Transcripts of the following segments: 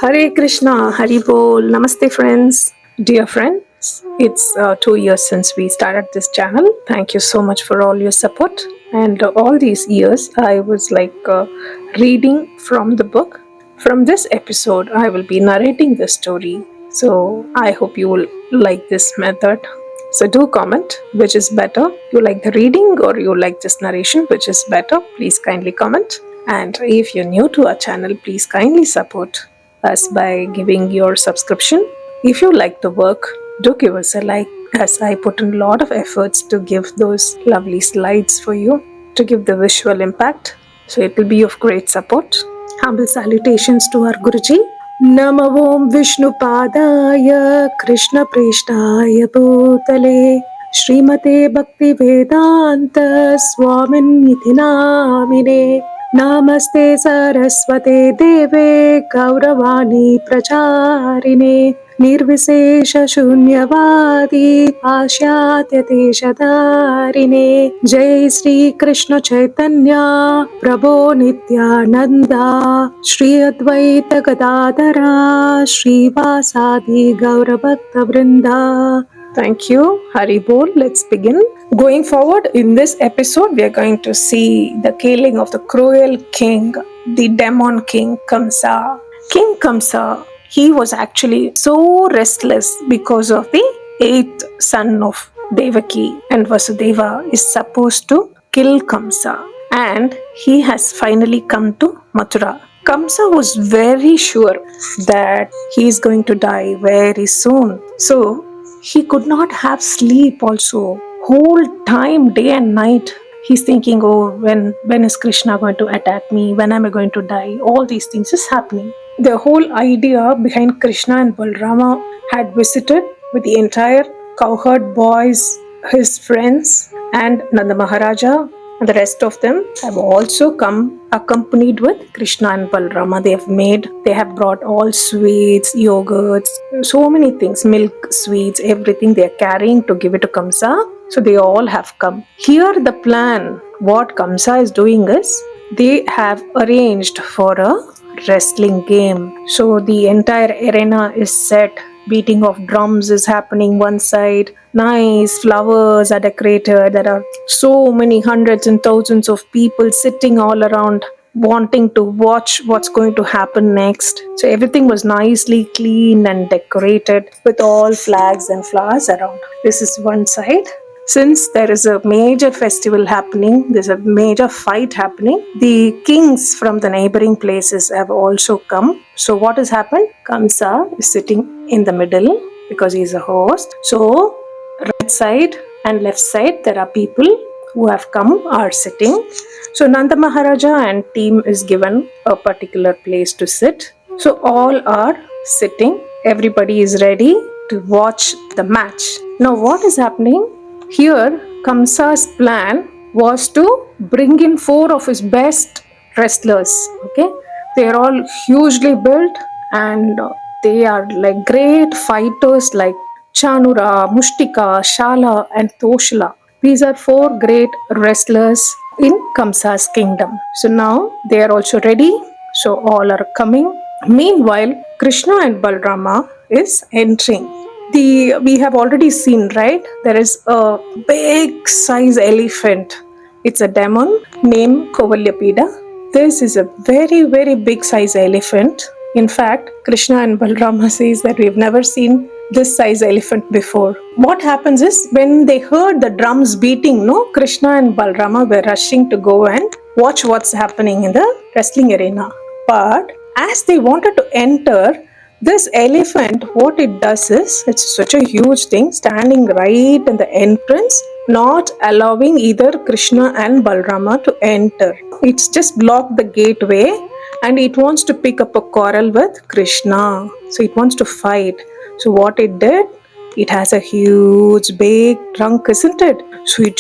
Hare Krishna, Hari Bol, Namaste friends. Dear friends, it's 2 years since we started this channel. Thank you so much for all your support. And all these years, I was reading from the book. From this episode, I will be narrating the story. So I hope you will like this method. So do comment which is better. You like the reading or you like this narration, which is better? Please kindly comment. And if you're new to our channel, please kindly support us by giving your subscription. If you like the work, do give us a like, as I put in a lot of efforts to give those lovely slides for you, to give the visual impact. So it will be of great support. Humble salutations to our Guruji. Nama Om Vishnu Padaya Krishna Preshtaya Bhutale Srimate Bhaktivedanta Swamin Iti Namine Namaste Saraswate Deve Gauravani Pracharine Nirvisesha Shunyavadi Pashyatyatishadarine Jai Sri Krishna Chaitanya Prabhu Nityananda Shri Advaita Gadadara Shri Vasadi Gaurabhakta Vrinda. Thank you. Hari Bol. Let's begin. Going forward in this episode, we are going to see the killing of the cruel king, the demon king Kamsa. King Kamsa, he was actually so restless because of the eighth son of Devaki, and Vasudeva is supposed to kill Kamsa, and he has finally come to Mathura. Kamsa was very sure that he is going to die very soon. So he could not have sleep also. Whole time, day and night, he's thinking, oh, when is Krishna going to attack me? When am I going to die? All these things is happening. The whole idea behind Krishna and Balrama had visited with the entire cowherd boys, his friends, and Nanda Maharaja, and the rest of them have also come accompanied with Krishna and Balrama. They have brought all sweets, yogurts, so many things, milk, sweets, everything they are carrying to give it to Kamsa. So they all have come. Here the plan, what Kamsa is doing is, they have arranged for a wrestling game. So the entire arena is set. Beating of drums is happening one side. Nice flowers are decorated. There are so many hundreds and thousands of people sitting all around, wanting to watch what's going to happen next. So everything was nicely clean and decorated with all flags and flowers around. This is one side. Since there is a major festival happening, there's a major fight happening, the kings from the neighboring places have also come. So what has happened? Kamsa is sitting in the middle because he's a host. So right side and left side, there are people who have come, are sitting. So Nanda Maharaja and team is given a particular place to sit. So all are sitting. Everybody is ready to watch the match. Now what is happening? Here, Kamsa's plan was to bring in 4 of his best wrestlers. Okay, they are all hugely built and they are like great fighters like Chanura, Mushtika, Shala, and Toshla. These are 4 great wrestlers in Kamsa's kingdom. So now they are also ready. So all are coming. Meanwhile, Krishna and Balrama is entering. We have already seen, right? There is a big size elephant. It's a demon named Kovalyapida. This is a very, very big size elephant. In fact, Krishna and Balrama says that we've never seen this size elephant before. What happens is, when they heard the drums beating, no, Krishna and Balrama were rushing to go and watch what's happening in the wrestling arena. But as they wanted to enter, this elephant, what it does is, it's such a huge thing, standing right in the entrance, not allowing either Krishna and Balrama to enter. It's just blocked the gateway and it wants to pick up a quarrel with Krishna. So it wants to fight. So what it did, it has a huge big trunk, isn't it? So it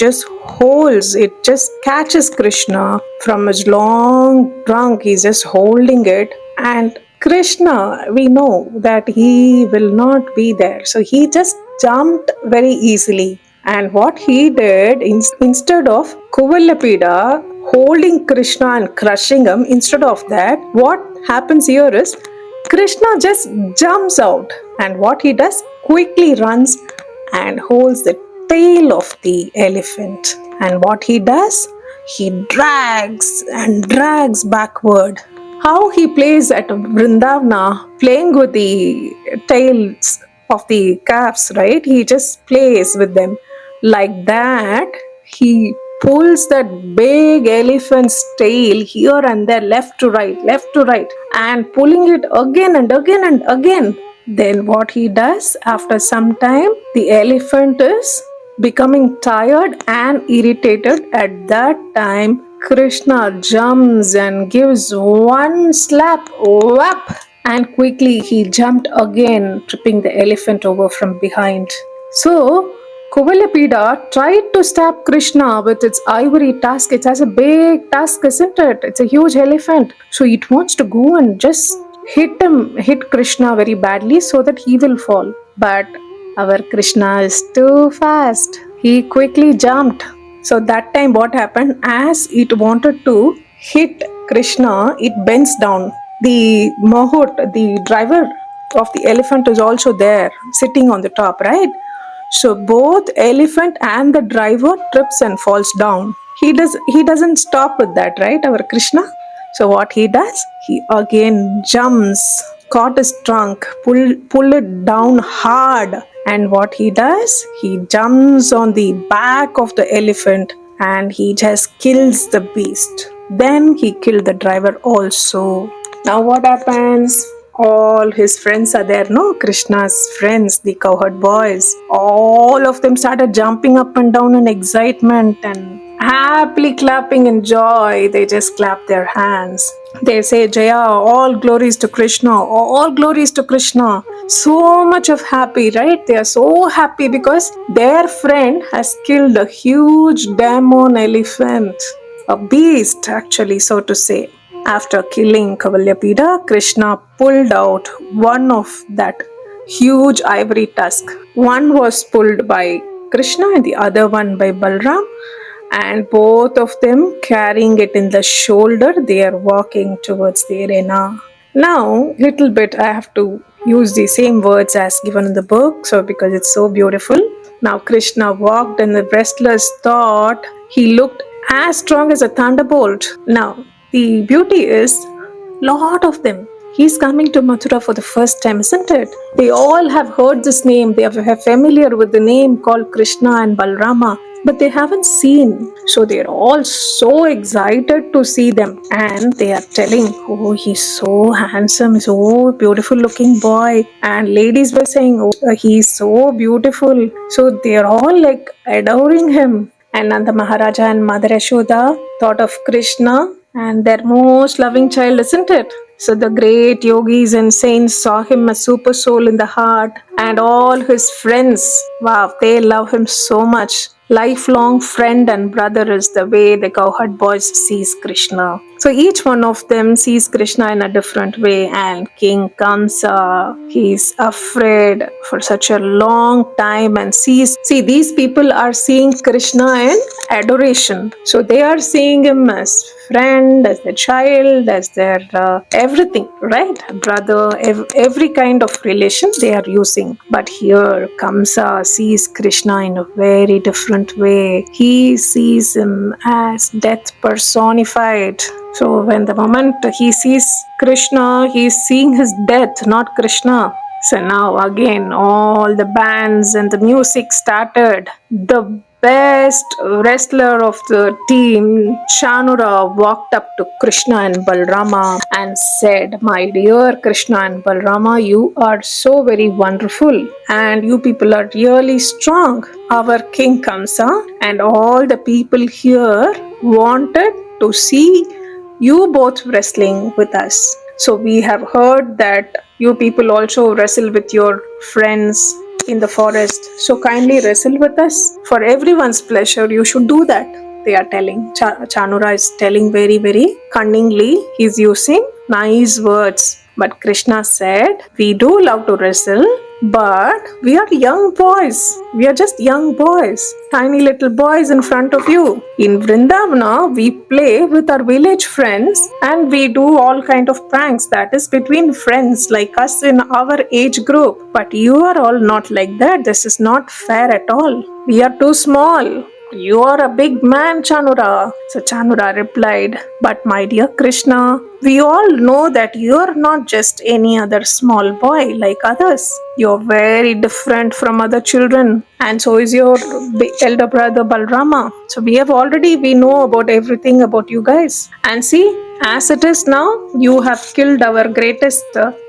just catches Krishna from his long trunk. He's just holding it, and Krishna, we know that he will not be there. So he just jumped very easily. And what he did, instead of Kuvalapida holding Krishna and crushing him, instead of that, what happens here is, Krishna just jumps out, and what he does, quickly runs and holds the tail of the elephant. And what he does, he drags and drags backward. How he plays at Vrindavana, playing with the tails of the calves, right? He just plays with them. Like that, he pulls that big elephant's tail here and there, left to right, and pulling it again and again and again. Then what he does, after some time, the elephant is becoming tired and irritated. At that time, Krishna jumps and gives one slap, whap, and quickly he jumped again, tripping the elephant over from behind. So, Kuvalapida tried to stab Krishna with its ivory tusk. It has a big tusk, isn't it? It's a huge elephant. So it wants to go and just hit Krishna very badly so that he will fall. But our Krishna is too fast. He quickly jumped. So that time what happened, as it wanted to hit Krishna, it bends down. The Mahut, the driver of the elephant, is also there, sitting on the top, right? So both elephant and the driver trips and falls down. He doesn't stop with that, right? Our Krishna. So what he does? He again jumps, caught his trunk, pull it down hard. And what he does? He jumps on the back of the elephant and he just kills the beast. Then he killed the driver also. Now what happens? All his friends are there, no? Krishna's friends, the cowherd boys. All of them started jumping up and down in excitement and happily clapping in joy. They just clap their hands. They say, Jaya, all glories to Krishna, all glories to Krishna. So much of happy, right? They are so happy because their friend has killed a huge demon elephant. A beast, actually, so to say. After killing Kavalyapida, Krishna pulled out one of that huge ivory tusk. One was pulled by Krishna and the other one by Balram, and both of them carrying it in the shoulder, they are walking towards the arena. Now, little bit I have to use the same words as given in the book, so because it's so beautiful. Now Krishna walked and the wrestlers thought he looked as strong as a thunderbolt. Now, the beauty is, lot of them, he's coming to Mathura for the first time, isn't it? They all have heard this name. They are familiar with the name called Krishna and Balrama, but they haven't seen. So they're all so excited to see them. And they are telling, oh, he's so handsome, so beautiful looking boy. And ladies were saying, oh, he's so beautiful. So they're all like adoring him. And Nanda Maharaja and Mother Yashoda thought of Krishna and their most loving child, isn't it? So the great yogis and saints saw him as super soul in the heart, and all his friends, wow, they love him so much. Lifelong friend and brother is the way the cowherd boys sees Krishna. So each one of them sees Krishna in a different way, and King Kamsa, he's afraid for such a long time and see, these people are seeing Krishna in adoration. So they are seeing him as friend, as their child, as their everything, right? Brother, every kind of relation they are using. But here Kamsa sees Krishna in a very different way. He sees him as death personified. So when the moment he sees Krishna, he is seeing his death, not Krishna. So now again all the bands and the music started. The best wrestler of the team, Chanura, walked up to Krishna and Balrama and said, my dear Krishna and Balrama, you are so very wonderful and you people are really strong. Our king Kamsa and all the people here wanted to see you both wrestling with us. So we have heard that you people also wrestle with your friends in the forest. So kindly wrestle with us. For everyone's pleasure, you should do that. They are telling. Chanura is telling very, very cunningly. He's using nice words. But Krishna said, we do love to wrestle, But we are young boys. We are just young boys. Tiny little boys in front of you. In Vrindavana, we play with our village friends and we do all kind of pranks. That is between friends like us in our age group. But you are all not like that. This is not fair at all. We are too small. You are a big man, Chanura. So Chanura replied, but my dear Krishna, we all know that you are not just any other small boy like others. You're very different from other children. And so is your elder brother Balrama. So we know about everything about you guys. And see, as it is now, you have killed our greatest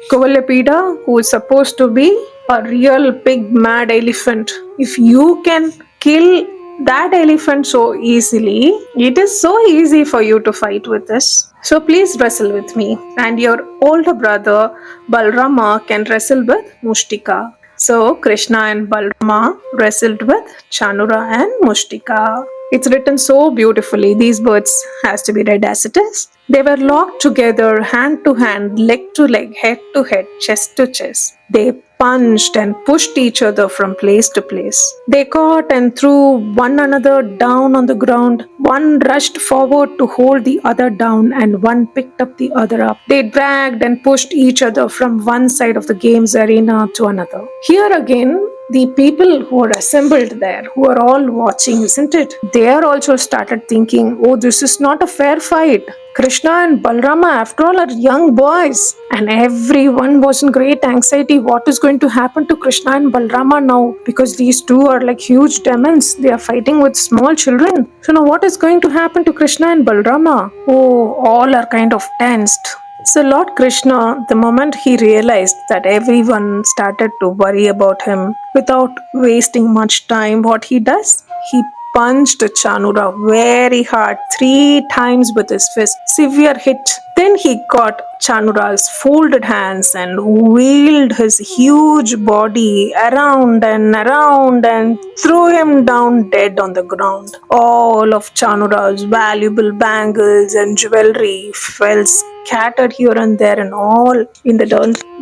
Kuvalapida, who is supposed to be a real big mad elephant. If you can kill that elephant so easily, it is so easy for you to fight with this. So please wrestle with me, and your older brother Balrama can wrestle with Mushtika. So Krishna and Balrama wrestled with Chanura and Mushtika. It's written so beautifully. These words has to be read as it is. They were locked together, hand to hand, leg to leg, head to head, chest to chest. They punched and pushed each other from place to place. They caught and threw one another down on the ground. One rushed forward to hold the other down, and one picked up the other up. They dragged and pushed each other from one side of the games arena to another. Here again, the people who are assembled there, who are all watching, isn't it? They are also started thinking, oh, this is not a fair fight. Krishna and Balrama, after all, are young boys. And everyone was in great anxiety. What is going to happen to Krishna and Balrama now? Because these two are like huge demons. They are fighting with small children. So now what is going to happen to Krishna and Balrama? Oh, all are kind of tensed. So Lord Krishna, the moment he realized that everyone started to worry about him, without wasting much time, what he does? He punched Chanura very hard 3 times with his fist. Severe hit. Then he caught Chanura's folded hands and wheeled his huge body around and threw him down dead on the ground. All of Chanura's valuable bangles and jewelry fell scattered here and there and all in the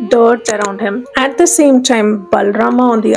dirt around him. At the same time, Balrama on the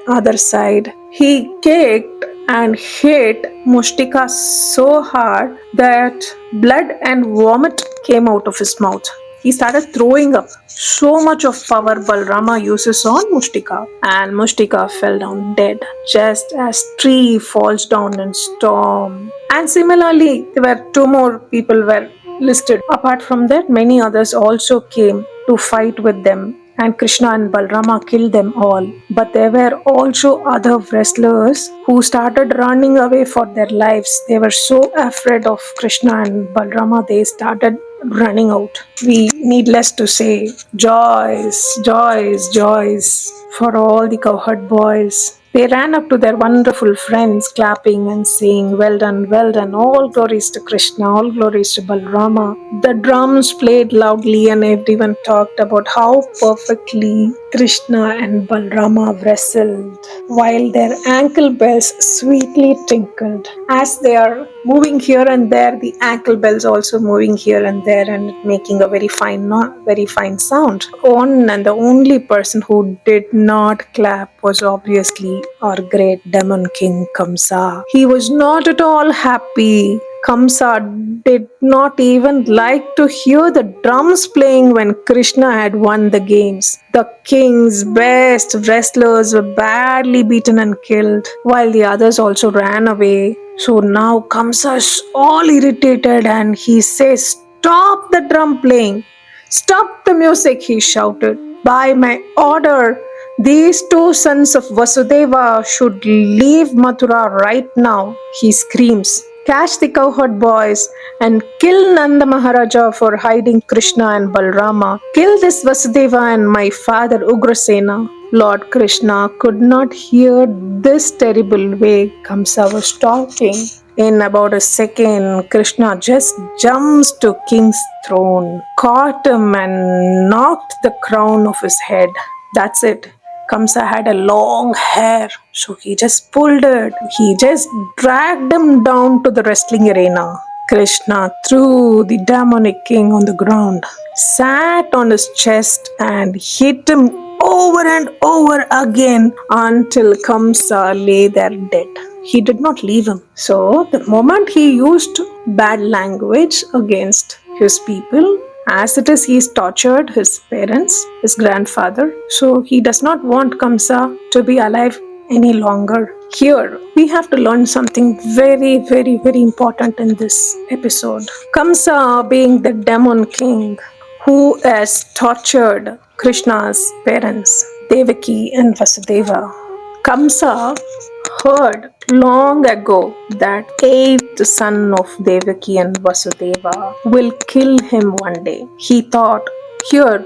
other side, he kicked and hit Mushtika so hard that blood and vomit came out of his mouth. He started throwing up. So much of power Balrama uses on Mushtika, and Mushtika fell down dead, just as tree falls down in storm. And similarly, there were 2 more people were listed. Apart from that, many others also came to fight with them, and Krishna and Balrama killed them all. But there were also other wrestlers who started running away for their lives. They were so afraid of Krishna and Balrama, they started running out. We needless to say, joys, joys, joys for all the cowherd boys. They ran up to their wonderful friends, clapping and saying, well done, all glories to Krishna, all glories to Balrama. The drums played loudly and everyone talked about how perfectly Krishna and Balrama wrestled, while their ankle bells sweetly tinkled. As they are moving here and there, the ankle bells also moving here and there and making a very fine sound. One and the only person who did not clap was obviously our great demon king Kamsa. He was not at all happy. Kamsa did not even like to hear the drums playing when Krishna had won the games. The king's best wrestlers were badly beaten and killed, while the others also ran away. So now Kamsa is all irritated and he says, "Stop the drum playing! Stop the music!" he shouted. "By my order, these 2 sons of Vasudeva should leave Mathura right now," he screams. "Catch the cowherd boys and kill Nanda Maharaja for hiding Krishna and Balrama. Kill this Vasudeva and my father Ugrasena." Lord Krishna could not hear this terrible way Kamsa was talking. In about a second, Krishna just jumps to King's throne, caught him and knocked the crown off his head. That's it. Kamsa had a long hair, so he just pulled it. He just dragged him down to the wrestling arena. Krishna threw the demonic king on the ground, sat on his chest and hit him over and over again until Kamsa lay there dead. He did not leave him. So the moment he used bad language against his people, as it is, he's tortured his parents, his grandfather. So he does not want Kamsa to be alive any longer. Here, we have to learn something very, very, very important in this episode. Kamsa, being the demon king who has tortured Krishna's parents, Devaki and Vasudeva. Kamsa heard long ago that eighth son of Devaki and Vasudeva will kill him one day. He thought, here,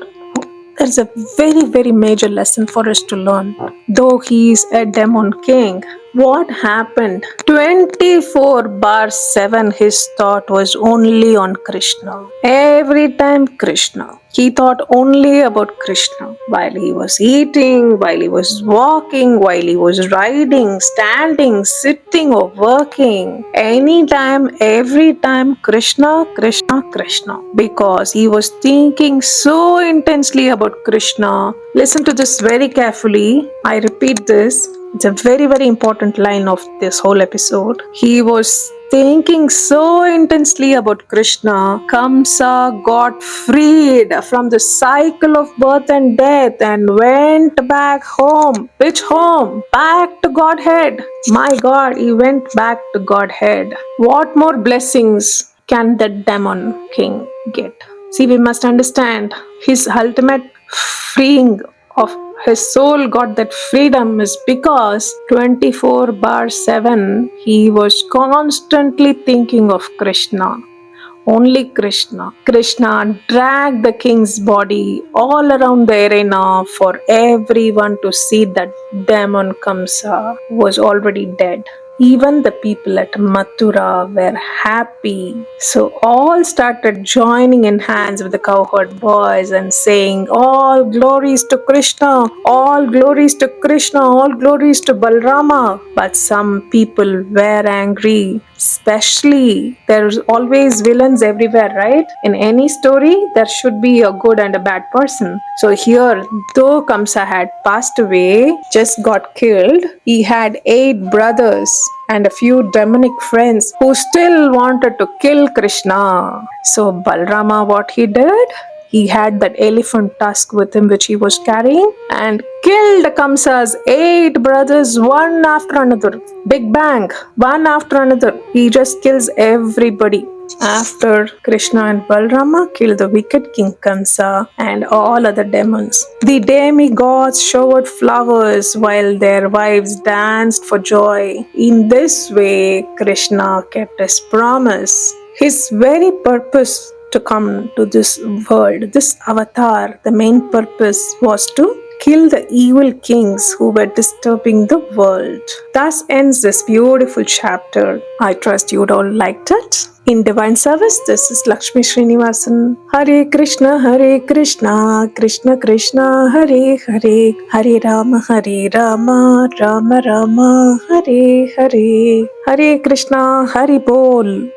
there's a very, very major lesson for us to learn. Though he is a demon king, what happened? 24/7 his thought was only on Krishna. Every time Krishna. He thought only about Krishna. While he was eating, while he was walking, while he was riding, standing, sitting or working. Anytime, every time Krishna, Krishna, Krishna. Because he was thinking so intensely about Krishna. Listen to this very carefully. I repeat this. It's a very, very important line of this whole episode. He was thinking so intensely about Krishna. Kamsa got freed from the cycle of birth and death and went back home. Which home? Back to Godhead. My God, he went back to Godhead. What more blessings can the demon king get? See, we must understand his ultimate freeing of his soul got that freedom is because 24/7 he was constantly thinking of Krishna. Only Krishna. Krishna dragged the king's body all around the arena for everyone to see that demon Kamsa was already dead. Even the people at Mathura were happy. So all started joining in hands with the cowherd boys and saying, all glories to Krishna, all glories to Krishna, all glories to Balrama. But some people were angry. Especially, there's always villains everywhere, right? In any story, there should be a good and a bad person. So here, though Kamsa had passed away, just got killed, he had 8 brothers and a few demonic friends who still wanted to kill Krishna. So Balrama, what he did? He had that elephant tusk with him which he was carrying and killed Kamsa's 8 brothers one after another. Big bang, one after another. He just kills everybody. After Krishna and Balrama killed the wicked King Kamsa and all other demons, the demigods showered flowers while their wives danced for joy. In this way, Krishna kept his promise. His very purpose to come to this world, this avatar, the main purpose was to kill the evil kings who were disturbing the world. Thus ends this beautiful chapter. I trust you all liked it. In divine service, this is Lakshmi Srinivasan. Hare Krishna, Krishna Krishna, Hare Hare, Hare Rama, Rama Rama, Hare Hare. Hare Krishna, Hari Bol.